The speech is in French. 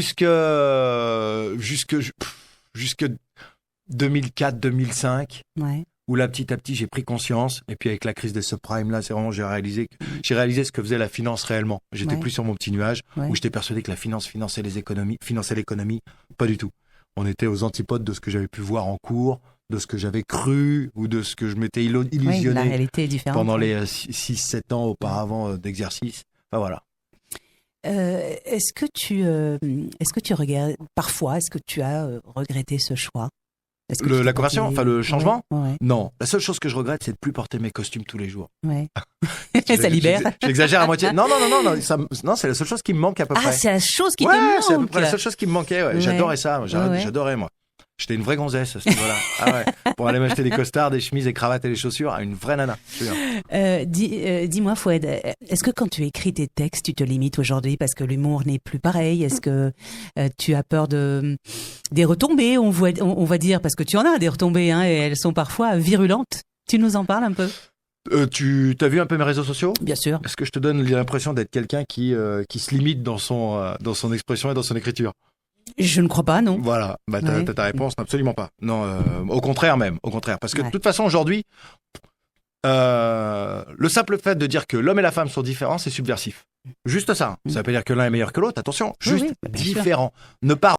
jusque, jusque, jusque 2004-2005. Ouais. Où là, petit à petit, j'ai pris conscience. Et puis, avec la crise des subprimes, là, c'est vraiment, j'ai réalisé ce que faisait la finance réellement. J'étais plus sur mon petit nuage, où j'étais persuadé que la finance finançait l'économie. Pas du tout. On était aux antipodes de ce que j'avais pu voir en cours, de ce que j'avais cru, ou de ce que je m'étais illusionné la réalité est différente, pendant les 6-7 ans auparavant d'exercice. Enfin, voilà. Est-ce que tu regardes, parfois, est-ce que tu as regretté ce choix? La conversion, enfin le changement. Ouais. Non, la seule chose que je regrette, c'est de plus porter mes costumes tous les jours. Ouais. Ça libère. J'exagère à moitié. Non, c'est la seule chose qui me manque à peu près. Ah, c'est la chose qui te Ouais, manque. c'est à peu près la seule chose qui me manquait. Ouais. Ouais. J'adorais ça. Ouais. J'adorais moi. J'étais une vraie gonzesse à ce niveau-là. Ah ouais. Pour aller m'acheter des costards, des chemises, des cravates et des chaussures, une vraie nana. Dis-moi, Fouad, est-ce que quand tu écris tes textes, tu te limites aujourd'hui parce que l'humour n'est plus pareil? Est-ce que tu as peur des retombées, on va dire, parce que tu en as des retombées, hein, et elles sont parfois virulentes. Tu nous en parles un peu? Tu t'as vu un peu mes réseaux sociaux? Bien sûr. Est-ce que je te donne l'impression d'être quelqu'un qui se limite dans son expression et dans son écriture? Je ne crois pas, non. Voilà, t'as ta réponse, absolument pas. Non, au contraire même, parce que de toute façon aujourd'hui, le simple fait de dire que l'homme et la femme sont différents, c'est subversif. Juste ça. Ça veut pas dire que l'un est meilleur que l'autre, attention, juste différent. Ne pas